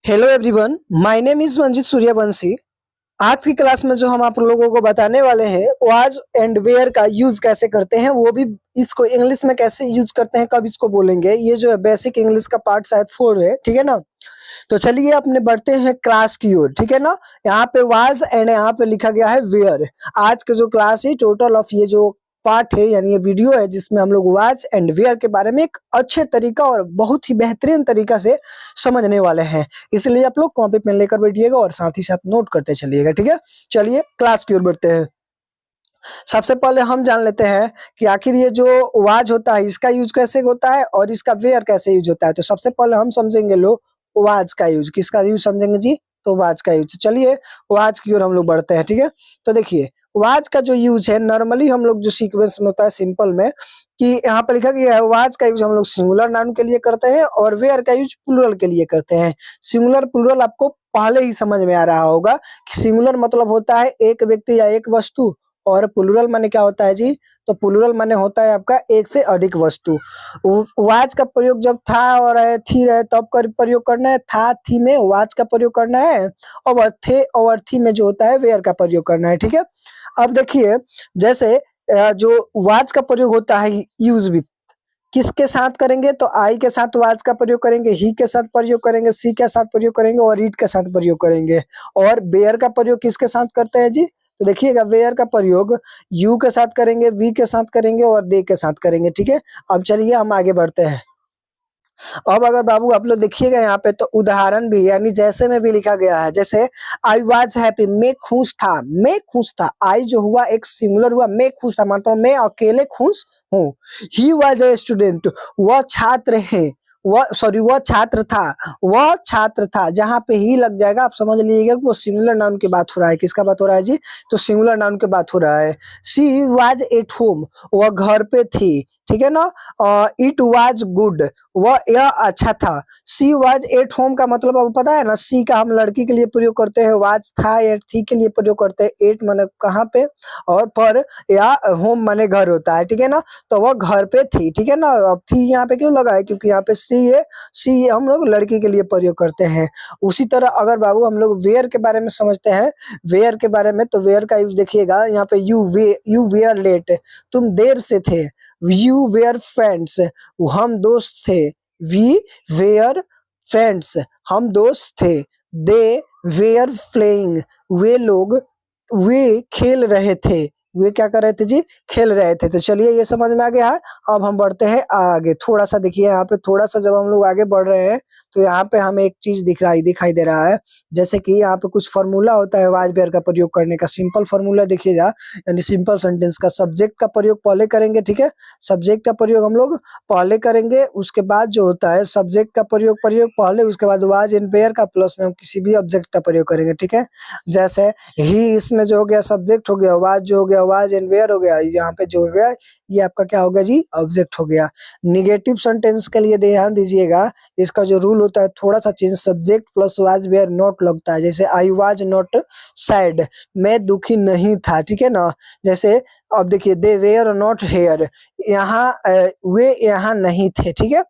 Hello everyone, my name is Manjit Suryavanshi. आज की class में जो हम आप लोगों को बताने वाले हैं वाज एंड वेयर का यूज कैसे करते हैं, वो भी इसको इंग्लिश में कैसे यूज करते हैं, कब इसको बोलेंगे। ये जो है बेसिक इंग्लिश का पार्ट शायद 4 है, ठीक है ना। तो चलिए अपने बढ़ते हैं क्लास की ओर, ठीक है ना। यहाँ पे वाज एंड यहाँ पे लिखा गया है वेयर। आज का जो क्लास है टोटल ऑफ ये जो पार्ट है यानी ये वीडियो है जिसमें हम लोग वाज एंड वेयर के बारे में एक अच्छे तरीका और बहुत ही बेहतरीन तरीका से समझने वाले हैं। इसलिए आप लोग कॉपी पेन लेकर बैठिएगा और साथ ही साथ नोट करते चलिएगा, ठीक है। चलिए क्लास की ओर बढ़ते हैं। सबसे पहले हम जान लेते हैं कि आखिर ये जो वाज होता है इसका यूज कैसे होता है और इसका वेयर कैसे यूज होता है। तो सबसे पहले हम समझेंगे लो वाज का यूज, किसका यूज समझेंगे जी, तो वाज का यूज। चलिए वाज की ओर हम लोग बढ़ते हैं, ठीक है। तो देखिए वाज का जो यूज है नॉर्मली हम लोग जो सीक्वेंस में होता है सिंपल में कि यहाँ पे लिखा गया है वाज का यूज हम लोग सिंगुलर नाउन के लिए करते हैं और वेयर का यूज प्लूरल के लिए करते हैं। सिंगुलर प्लूरल आपको पहले ही समझ में आ रहा होगा कि सिंगुलर मतलब होता है एक व्यक्ति या एक वस्तु और प्लूरल माने क्या होता है जी, तो प्लूरल माने होता है आपका एक से अधिक वस्तु। वाज का प्रयोग जब था और थी रहे तब कर प्रयोग करना है, था थी में वाज का प्रयोग करना है और थे और थी में जो होता है वेयर का प्रयोग करना है, ठीक है। अब देखिए जैसे जो वाज का प्रयोग होता है यूज विथ, किसके साथ करेंगे, तो आई के साथ वाज का प्रयोग करेंगे, ही के साथ प्रयोग करेंगे, सी के साथ प्रयोग करेंगे और इट के साथ प्रयोग करेंगे। और बेयर का प्रयोग किसके साथ करते हैं जी, तो देखिएगा वेयर का प्रयोग यू के साथ करेंगे, वी के साथ करेंगे और दे के साथ करेंगे, ठीक है। अब चलिए हम आगे बढ़ते हैं। अब अगर बाबू आप लोग देखिएगा यहाँ पे तो उदाहरण भी यानी जैसे में भी लिखा गया है। जैसे आई वाज हैप्पी, मैं खुश था, मैं खुश था। आई जो हुआ एक सिंगुलर हुआ, मैं खुश था मतलब मैं अकेले खुश हूँ। ही वाज ए स्टूडेंट, वह छात्र है, वह छात्र था, वह छात्र था। जहाँ पे ही लग जाएगा आप समझ लीजिएगा कि वो सिंगुलर नाउन की बात हो रहा है। किसका बात हो रहा है जी, तो सिंगुलर नाउन की बात हो रहा है। शी वाज एट होम, वह घर पे थी, ठीक है ना। इट वाज गुड, वह यह अच्छा था। सी वाज एट होम का मतलब अब पता है ना, सी का हम लड़की के लिए प्रयोग करते हैं, वाज था या थी के लिए प्रयोग करते हैं। एट माने कहाँ पे और पर या होम माने घर होता है, ठीक है ना। तो वह घर पे थी, ठीक है ना। अब थी यहाँ पे क्यों लगा है, क्योंकि यहाँ पे सी है, सी हम लोग लड़की के लिए प्रयोग करते हैं। उसी तरह अगर बाबू हम लोग वेयर के बारे में समझते हैं, वेयर के बारे में, तो वेयर का यूज देखिएगा यहाँ पे यू वेयर लेट, तुम देर से थे। यू वेयर फ्रेंड्स, हम दोस्त थे। वी वेयर फ्रेंड्स, हम दोस्त थे। दे वेयर प्लेइंग, वे लोग वे खेल रहे थे। वे क्या कर रहे थे जी, खेल रहे थे। तो चलिए ये समझ में आ गया है। अब हम बढ़ते हैं आगे। थोड़ा सा देखिए यहाँ पे, थोड़ा सा जब हम लोग आगे बढ़ रहे हैं तो यहाँ पे हमें एक चीज दिखाई दे रहा है। जैसे कि यहाँ पे कुछ फॉर्मूला होता है वाज वेयर का प्रयोग करने का। सिंपल फॉर्मूला देखिएगा यानी सिंपल सेंटेंस का सब्जेक्ट का प्रयोग पहले करेंगे, ठीक है। सब्जेक्ट का प्रयोग हम लोग पहले करेंगे, उसके बाद जो होता है सब्जेक्ट का प्रयोग पहले, उसके बाद वाज एंड वेयर का प्लस में हम किसी भी ऑब्जेक्ट का प्रयोग करेंगे, ठीक है। जैसे ही इसमें जो हो गया सब्जेक्ट हो गया, वाज जो हो गया वाज एंड वेयर हो गया, यहाँ पे जो हो गया ये आपका क्या होगा जी, ऑब्जेक्ट हो गया। निगेटिव सेंटेंस के लिए ध्यान दीजिएगा, इसका जो रूल होता है थोड़ा सा change, subject plus was were not लगता है। जैसे आई वाज नॉट सैड, मैं दुखी नहीं था, ठीक है ना। जैसे अब देखिए दे वेयर नॉट हेयर, यहाँ वे यहाँ नहीं थे, ठीक है।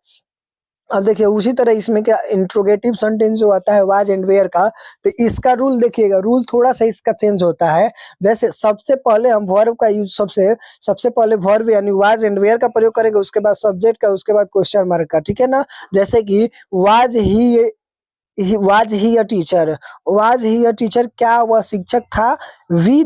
अब देखिए उसी तरह इसमें क्या इंट्रोगेटिव सेंटेंस जो आता है वाज एंड वेयर का, तो इसका रूल देखिएगा, रूल थोड़ा सा इसका चेंज होता है। जैसे सबसे पहले हम वर्ब का यूज सबसे पहले वर्ब यानी वाज एंड वेयर का प्रयोग करेंगे, उसके बाद सब्जेक्ट का, उसके बाद क्वेश्चन मार्क का, ठीक है ना। जैसे कि was he a teacher, was he a teacher, क्या वह शिक्षक था। We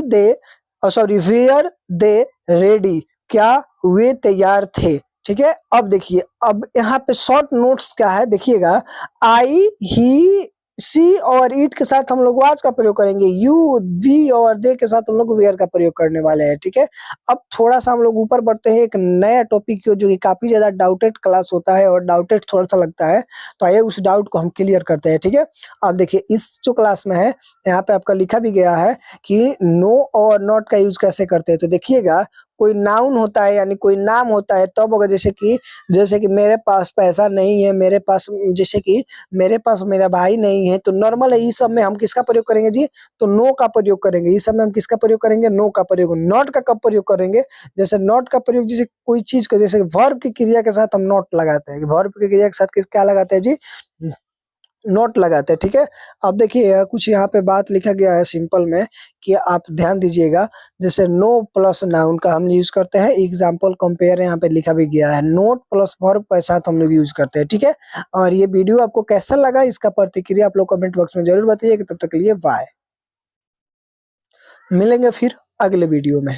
they sorry were they ready, क्या वे तैयार थे, ठीक है। अब देखिए अब यहाँ पे शॉर्ट नोट्स क्या है देखिएगा, आई ही सी और इट के साथ हम लोग वाज का प्रयोग करेंगे, यू वी और दे के साथ हम लोग वेयर का प्रयोग करने वाले हैं, ठीक है। अब थोड़ा सा हम लोग ऊपर बढ़ते हैं एक नया टॉपिक की, जो कि काफी ज्यादा डाउटेड क्लास होता है और डाउटेड थोड़ा सा लगता है, तो आइए उस डाउट को हम क्लियर करते हैं, ठीक है। अब देखिए इस जो क्लास में है यहाँ पे आपका लिखा भी गया है कि नो और नॉट का यूज कैसे करते हैं। तो देखिएगा कोई नाउन होता है यानी कोई नाम होता है तब अगर जैसे कि मेरे पास पैसा नहीं है, मेरे पास जैसे कि मेरे पास मेरा भाई नहीं है, तो नॉर्मल है इस सब में हम किसका प्रयोग करेंगे जी, तो नो का प्रयोग करेंगे। इस सब में हम किसका प्रयोग करेंगे, नो का प्रयोग। नॉट का कब प्रयोग करेंगे, जैसे नॉट का प्रयोग जैसे कोई चीज का, जैसे वर्ब की क्रिया के साथ हम नॉट लगाते हैं, वर्ब की क्रिया के साथ किस क्या लगाते हैं जी, नोट लगाते हैं, ठीक है। अब देखिए कुछ यहाँ पे बात लिखा गया है सिंपल में कि आप ध्यान दीजिएगा, जैसे नो प्लस नाउन का हम यूज करते हैं, एग्जाम्पल कंपेयर यहाँ पे लिखा भी गया है, नोट प्लस वर्ब के साथ हम लोग यूज करते हैं, ठीक है। और ये वीडियो आपको कैसा लगा इसका प्रतिक्रिया आप लोग कमेंट बॉक्स में जरूर बताइए। तब तक के लिए बाय, मिलेंगे फिर अगले वीडियो में।